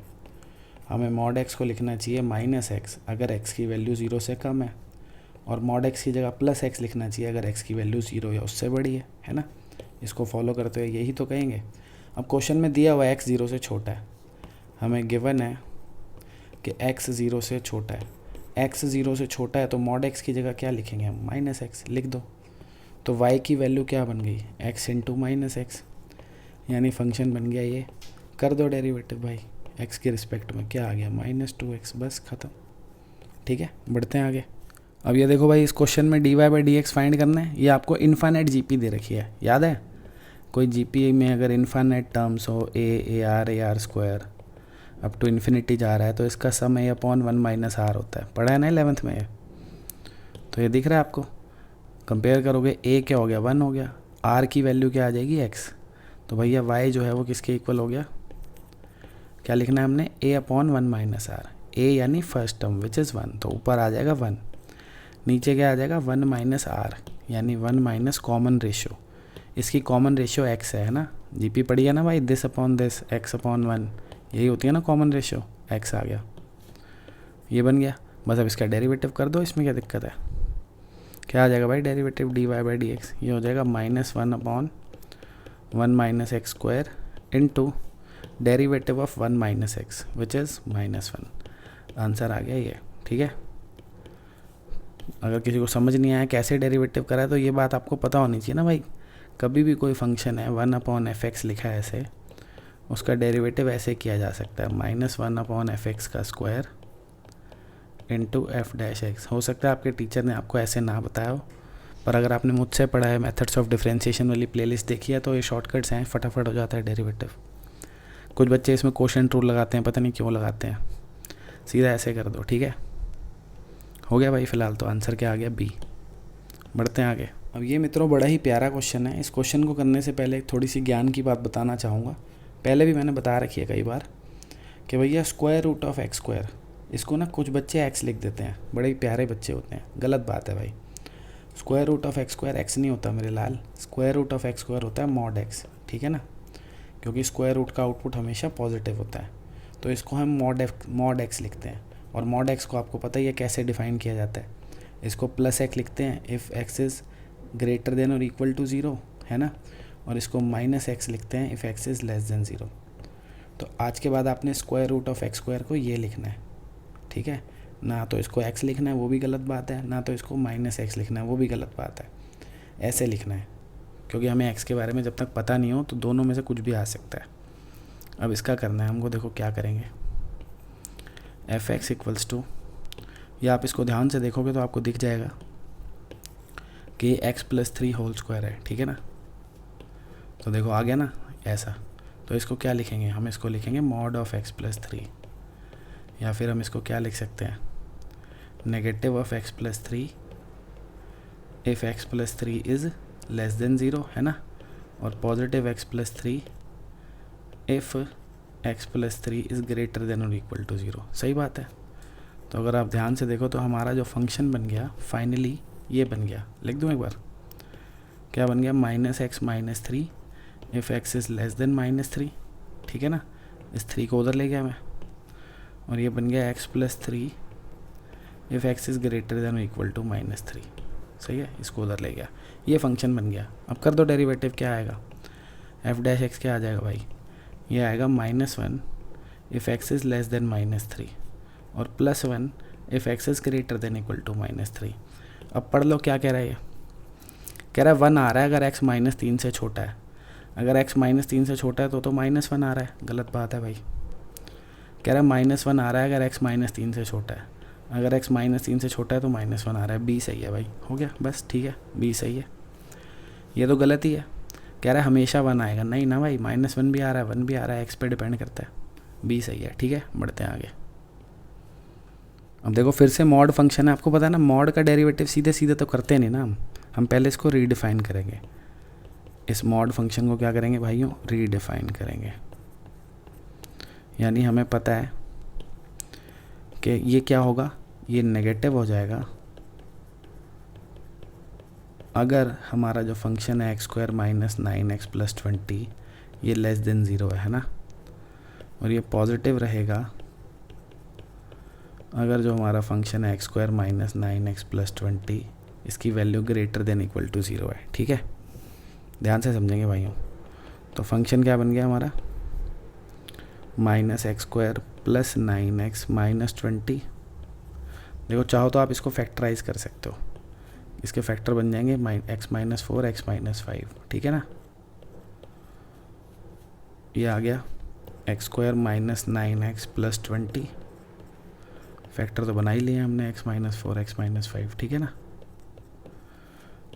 Speaker 1: हमें मॉड एक्स को लिखना चाहिए माइनस एक्स अगर एक्स की वैल्यू 0 से कम है, और मॉड एक्स की जगह प्लस एक्स लिखना चाहिए अगर एक्स की वैल्यू 0 या उससे बड़ी है ना। इसको फॉलो करते हुए यही तो कहेंगे। अब क्वेश्चन में दिया हुआ है एक्स 0 से छोटा है, हमें गिवन है कि एक्स 0 से छोटा है। एक्स 0 से छोटा है तो मॉड एक्स की जगह क्या लिखेंगे हम, माइनस एक्स लिख दो। तो वाई की वैल्यू क्या बन गई, एक्स इंटू माइनस एक्स, यानी फंक्शन बन गया ये। कर दो डेरिवेटिव भाई, एक्स के रिस्पेक्ट में क्या आ गया -2x, बस ख़त्म। ठीक है, बढ़ते हैं आगे। अब ये देखो भाई इस क्वेश्चन में dy/dx फाइंड करना है। ये आपको इन्फाइनाइट जीपी दे रखी है, याद है। कोई जीपी में अगर इन्फाइनाइट टर्म्स हो AR square up to infinity जा रहा है तो इसका सम A/1 - R होता है, पढ़ा है ना 11th में ये। तो ये दिख रहा है आपको, कंपेयर करोगे A क्या हो गया 1 हो गया, R की वैल्यू क्या आ जाएगी x। तो भैया y जो है वो किसके इक्वल हो गया, क्या लिखना है हमने A/1 - R। A यानी फर्स्ट टर्म विच इज़ 1, तो ऊपर आ जाएगा 1, नीचे क्या आ जाएगा 1 - R यानी 1 माइनस कॉमन रेशियो। इसकी कॉमन रेशियो x है ना, जीपी पढ़ी है ना भाई, दिस अपॉन दिस x/1, यही होती है ना कॉमन रेशियो, x आ गया, ये बन गया। बस अब इसका डेरिवेटिव कर दो, इसमें क्या दिक्कत है। क्या आ जाएगा भाई डेरिवेटिव dy/dx, ये हो जाएगा -1/1 - x² into derivative of 1 - x which is -1। Answer आ गया ये। ठीक है, अगर किसी को समझ नहीं आया कैसे डेरिवेटिव करा है तो ये बात आपको पता होनी चाहिए ना भाई। कभी भी कोई फंक्शन है 1/fx लिखा है ऐसे, उसका डेरिवेटिव ऐसे किया जा सकता है -1/fx का स्क्वायर इंटू f'(x). हो सकता है आपके टीचर ने आपको ऐसे ना बताया हो, पर अगर आपने मुझसे पढ़ा है मेथड्स ऑफ डिफरेंशिएशन वाली प्लेलिस्ट देखी है तो ये शॉर्टकट्स हैं, फटाफट हो जाता है डेरिवेटिव। कुछ बच्चे इसमें क्वोशिएंट रूल लगाते हैं, पता नहीं क्यों लगाते हैं, सीधा ऐसे कर दो। ठीक है, हो गया भाई फिलहाल तो आंसर क्या आ गया बी। बढ़ते हैं आगे। अब ये मित्रों बड़ा ही प्यारा क्वेश्चन है। इस क्वेश्चन को करने से पहले थोड़ी सी ज्ञान की बात बताना चाहूँगा। पहले भी मैंने बता रखी है कई बार कि भैया √(x²), इसको ना कुछ बच्चे x लिख देते हैं, बड़े ही प्यारे बच्चे होते हैं, गलत बात है भाई। √(x²) x नहीं होता मेरे लाल, √(x² होता है mod x। ठीक है ना, क्योंकि स्क्वायर रूट का आउटपुट हमेशा पॉजिटिव होता है, तो इसको हम mod x लिखते हैं। और mod x को आपको पता ही है कैसे डिफाइन किया जाता है, इसको +x लिखते हैं if x is greater then और इक्वल टू 0, है ना, और इसको -x लिखते हैं if x is less then 0। तो आज के बाद आपने √(x² को ये लिखना है। ठीक है, ना तो इसको x लिखना है, वो भी गलत बात है, ना तो इसको -x लिखना है, वो भी गलत बात है। ऐसे लिखना है, क्योंकि हमें x के बारे में जब तक पता नहीं हो तो दोनों में से कुछ भी आ सकता है। अब इसका करना है हमको, देखो क्या करेंगे। f(x) इक्वल्स टू, या आप इसको ध्यान से देखोगे तो आपको दिख जाएगा कि x+3 होल स्क्वायर है। ठीक है ना, तो देखो आ गया ना ऐसा। तो इसको क्या लिखेंगे हम, इसको लिखेंगे mod ऑफ x+3, या फिर हम इसको क्या लिख सकते हैं, negative of x+3 if x+3 is less then 0, है ना, और positive x+3 if x+3 is greater then और इक्वल टू 0। सही बात है। तो अगर आप ध्यान से देखो तो हमारा जो फंक्शन बन गया फाइनली ये बन गया, लिख दूँ एक बार, क्या बन गया -x - 3 if x is less than -3। ठीक है ना, इस 3 को उधर ले गया मैं, और ये बन गया x+3 if x is greater then और इक्वल टू -3। सही है, इसको उधर ले गया, ये फंक्शन बन गया। अब कर दो डेरिवेटिव, क्या आएगा, f'(x) क्या आ जाएगा भाई, ये आएगा -1 if x is less than -3 और +1 if x is greater than equal to -3। अब पढ़ लो क्या कह रहा है ये, कह रहा है 1 आ रहा है अगर x -3 से छोटा है। अगर x -3 से छोटा है तो -1 आ रहा है, गलत बात है भाई। कह रहा है -1 आ रहा है अगर x -3 से छोटा है। अगर x -3 से छोटा है तो -1 आ रहा है, b सही है भाई, हो गया बस। ठीक है, b सही है, ये तो गलत ही है। कह रहा है हमेशा 1 आएगा, नहीं ना भाई, -1 भी आ रहा है 1 भी आ रहा है, x पे डिपेंड करता है। बी सही है। ठीक है, बढ़ते हैं आगे। अब देखो फिर से मॉड फंक्शन है, आपको पता है ना मॉड का डेरिवेटिव सीधे सीधे तो करते नहीं ना हम पहले इसको रीडिफाइन करेंगे। इस मॉड फंक्शन को क्या करेंगे भाइयों, रीडिफाइन करेंगे। यानी हमें पता है कि ये क्या होगा, ये नेगेटिव हो जाएगा अगर हमारा जो फंक्शन है x² - 9x + 20 ये लेस देन 0 है ना, और ये पॉजिटिव रहेगा अगर जो हमारा फंक्शन है x² - 9x + 20 इसकी value greater than equal to 0 है। ठीक है, ध्यान से समझेंगे भाइयों। तो फंक्शन क्या बन गया हमारा, -x² + 9x - 20। देखो चाहो तो आप इसको फैक्टराइज कर सकते हो, इसके फैक्टर बन जाएंगे x - 4 x - 5। ठीक है ना, ये आ गया x² - 9x + 20, फैक्टर तो बना ही लिए हमने x - 4 x - 5। ठीक है ना,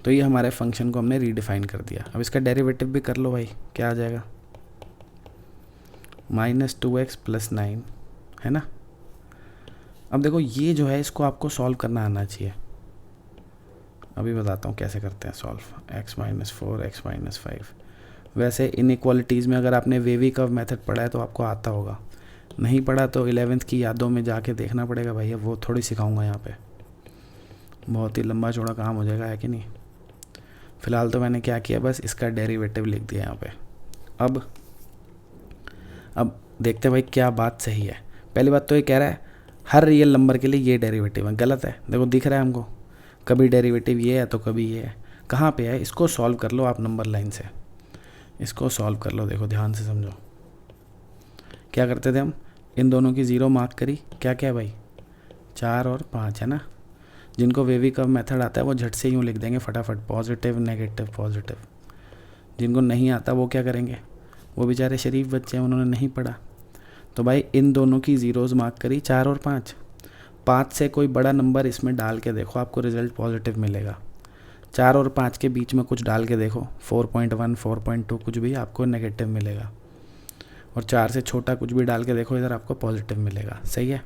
Speaker 1: तो ये हमारे फंक्शन को हमने रीडिफाइन कर दिया। अब इसका डेरिवेटिव भी कर लो भाई, क्या आ जाएगा, -2x + 9 है ना। अब देखो ये जो है इसको आपको सॉल्व करना आना चाहिए, अभी बताता हूँ कैसे करते हैं सॉल्व। x - 4 x - 5, वैसे इनइक्वालिटीज़ में अगर आपने वेवी कर्व मेथड पढ़ा है तो आपको आता होगा, नहीं पढ़ा तो 11th की यादों में जाके देखना पड़ेगा भैया, वो थोड़ी सिखाऊंगा यहाँ पे, बहुत ही लंबा चौड़ा काम हो जाएगा, है कि नहीं। फ़िलहाल तो मैंने क्या किया, बस इसका डेरिवेटिव लिख दिया यहाँ पे। अब देखते हैं भाई क्या बात सही है। पहली बात तो ये कह रहा है हर रियल नंबर के लिए ये डेरिवेटिव है, गलत है। देखो दिख रहा है हमको, कभी डेरिवेटिव ये है तो कभी ये है, कहाँ पे है, इसको सॉल्व कर लो आप नंबर लाइन से, इसको सॉल्व कर लो। देखो ध्यान से समझो, क्या करते थे हम, इन दोनों की 0 मार्क करी, क्या क्या है भाई, 4 और 5 है ना। जिनको वेवी कर्व मेथड आता है वो झट से यूँ लिख देंगे फटाफट, पॉजिटिव नेगेटिव पॉजिटिव। जिनको नहीं आता वो क्या करेंगे, वो बेचारे शरीफ बच्चे हैं, उन्होंने नहीं पढ़ा। तो भाई इन दोनों की 0s मार्क करी, 4 और 5। 5 से कोई बड़ा नंबर इसमें डाल के देखो, आपको रिजल्ट पॉजिटिव मिलेगा। 4 और 5 के बीच में कुछ डाल के देखो, 4.1 4.2 कुछ भी, आपको नेगेटिव मिलेगा। और 4 से छोटा कुछ भी डाल के देखो, इधर आपको पॉजिटिव मिलेगा। सही है,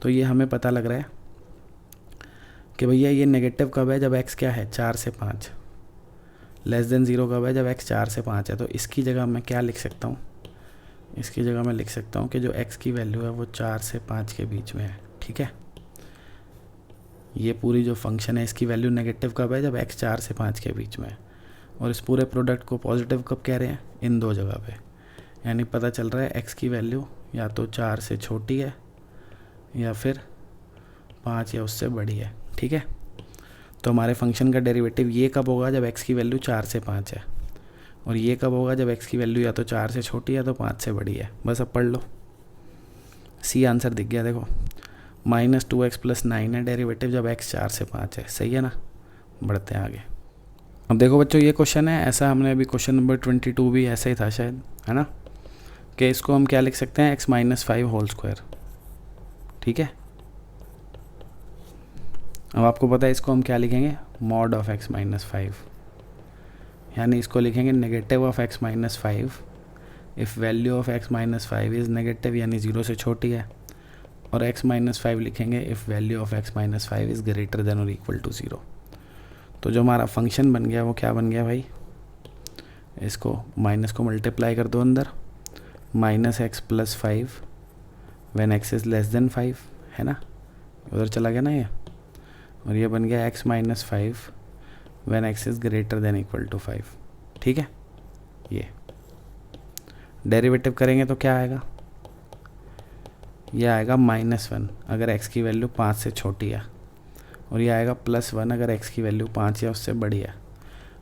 Speaker 1: तो ये हमें पता लग रहा है कि भैया ये नेगेटिव कब है, जब x क्या है 4 से 5, लेस देन 0 कब है, जब x 4 से 5 है। तो इसकी जगह मैं क्या लिख सकता हूँ, इसकी जगह मैं लिख सकता हूँ कि जो x की वैल्यू है वो 4 से 5 के बीच में है। ठीक है, ये पूरी जो फंक्शन है इसकी वैल्यू नेगेटिव कब है, जब x 4 से 5 के बीच में है। और इस पूरे प्रोडक्ट को पॉजिटिव कब कह रहे हैं, इन दो जगह पे। यानी पता चल रहा है x की वैल्यू या तो 4 से छोटी है या फिर 5 या उससे बड़ी है। ठीक है, तो हमारे फंक्शन का डेरिवेटिव ये कब होगा, जब x की वैल्यू 4 से 5 है, और ये कब होगा, जब x की वैल्यू या तो 4 से छोटी है तो 5 से बड़ी है। बस अब पढ़ लो, सी आंसर दिख गया। देखो -2x + 9 है डेरिवेटिव, जब x 4 से 5 है। सही है ना, बढ़ते हैं आगे। अब देखो बच्चों ये क्वेश्चन है ऐसा, हमने अभी क्वेश्चन नंबर 22 भी ऐसा ही था शायद, है ना, कि इसको हम क्या लिख सकते हैं, x - 5 होल स्क्वायर। ठीक है, अब आपको पता है इसको हम क्या लिखेंगे, मॉड ऑफ x - 5, यानी इसको लिखेंगे negative of x - 5 if value of x - 5 is negative, यानी 0 से छोटी है। और x - 5 लिखेंगे if value of x - 5 is greater then और इक्वल टू 0। तो जो हमारा फंक्शन बन गया वो क्या बन गया भाई, इसको माइनस को मल्टीप्लाई कर दो अंदर, -x + 5 when x is less then 5, है ना, उधर चला गया ना ये। और ये बन गया x - 5 when x is greater than equal to 5। ठीक है, ये डेरिवेटिव करेंगे तो क्या आएगा, ये आएगा -1 अगर x की वैल्यू 5 से छोटी है, और ये आएगा +1 अगर x की वैल्यू 5 या उससे बड़ी है।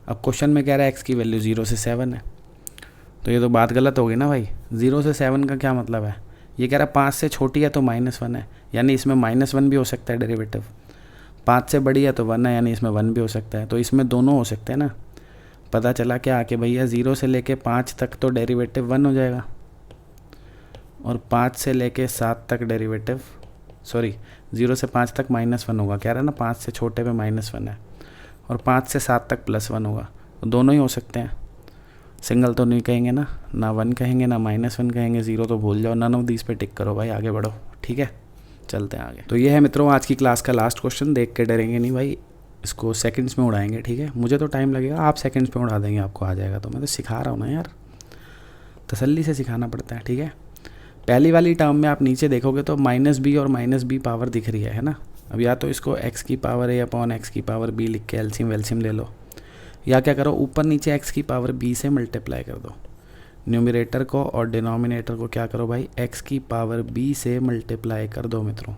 Speaker 1: अब क्वेश्चन में कह रहा है x की वैल्यू 0 से 7 है, तो ये तो बात गलत हो गई ना भाई। 0 से 7 का क्या मतलब है, ये कह रहा है 5 से छोटी है तो -1 है, यानी इसमें -1 भी हो सकता है डेरिवेटिव। 5 से बड़ी है तो 1 है, यानी इसमें 1 भी हो सकता है। तो इसमें दोनों हो सकते हैं ना। पता चला क्या कि भैया 0 से लेके 5 तक तो डेरिवेटिव 1 हो जाएगा, और 5 से लेके 7 तक डेरिवेटिव, सॉरी 0 से 5 तक -1 होगा, कह रहा है ना 5 से छोटे पे -1 है, और 5 से 7 तक +1 होगा, तो दोनों ही हो सकते हैं। सिंगल तो नहीं कहेंगे ना, ना 1 कहेंगे, ना -1 कहेंगे, 0 तो भूल जाओ, नन ऑफ दीस पे टिक करो भाई, आगे बढ़ो। ठीक है, चलते हैं आगे। तो ये है मित्रों आज की क्लास का लास्ट क्वेश्चन। देख के डरेंगे नहीं भाई, इसको सेकंड्स में उड़ाएंगे। ठीक है, मुझे तो टाइम लगेगा, आप सेकंड्स में उड़ा देंगे, आपको आ जाएगा। तो मैं तो सिखा रहा हूँ ना यार, तसल्ली से सिखाना पड़ता है। ठीक है, पहली वाली टर्म में आप नीचे देखोगे तो -b और -b पावर दिख रही है ना। अब या तो इसको x की पावर a अपॉन x की पावर b लिख के एलसीएम वेलसीएम ले लो, या क्या करो ऊपर नीचे x की पावर b से मल्टीप्लाई कर दो। न्यूमरेटर को और डिनोमिनेटर को क्या करो भाई, x की पावर b से मल्टीप्लाई कर दो मित्रों।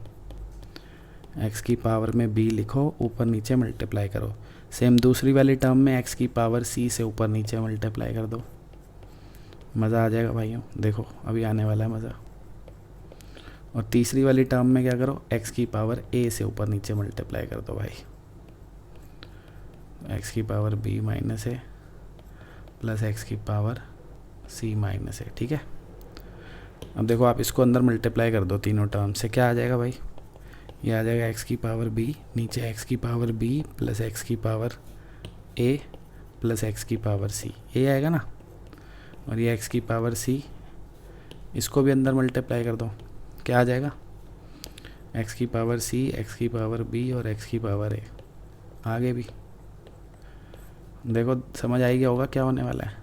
Speaker 1: x की पावर में b लिखो, ऊपर नीचे मल्टीप्लाई करो। सेम दूसरी वाली टर्म में x की पावर c से ऊपर नीचे मल्टीप्लाई कर दो। मज़ा आ जाएगा भाइयों, देखो अभी आने वाला है मज़ा। और तीसरी वाली टर्म में क्या करो, x की पावर a से ऊपर नीचे मल्टीप्लाई कर दो भाई। x की power b minus a plus x की पावर c माइनस a। ठीक है, अब देखो आप इसको अंदर मल्टीप्लाई कर दो तीनों टर्म से, क्या आ जाएगा भाई, ये आ जाएगा x की पावर b, नीचे x की पावर b प्लस x की पावर a प्लस x की पावर c, ये आएगा ना। और ये x की पावर c, इसको भी अंदर मल्टीप्लाई कर दो, क्या आ जाएगा, x की पावर c, x की पावर b और x की पावर a। आगे भी देखो, समझ आई गया होगा क्या होने वाला है।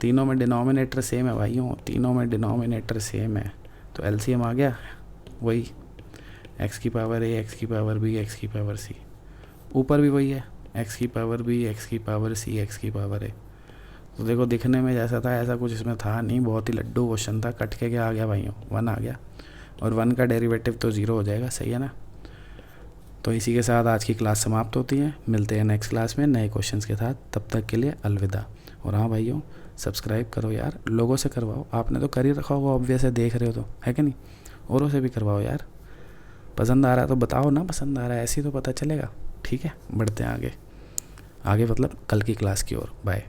Speaker 1: तीनों में डिनोमिनेटर सेम है भाइयों, तीनों में डिनोमिनेटर सेम है, तो एलसीएम आ गया वही, x की पावर a, x की पावर b, x की पावर c। ऊपर भी वही है, x की पावर b, x की पावर c, x की पावर a। तो देखो दिखने में जैसा था ऐसा कुछ इसमें था नहीं, बहुत ही लड्डू क्वेश्चन था। कट के क्या आ गया भाइयों, 1 आ गया, और 1 का डेरिवेटिव तो 0 हो जाएगा, सही है ना। तो इसी के साथ आज की क्लास समाप्त होती है, मिलते हैं नेक्स्ट क्लास में नए क्वेश्चंस के साथ। तब तक के लिए अलविदा। और हाँ भाइयों, सब्सक्राइब करो यार, लोगों से करवाओ, आपने तो कर ही रखा होगा ऑब्वियस है, देख रहे हो तो, है कि नहीं, औरों से भी करवाओ यार। पसंद आ रहा है तो बताओ ना, पसंद आ रहा है, ऐसे ही तो पता चलेगा। ठीक है, बढ़ते हैं आगे, आगे मतलब कल की क्लास की ओर। बाय।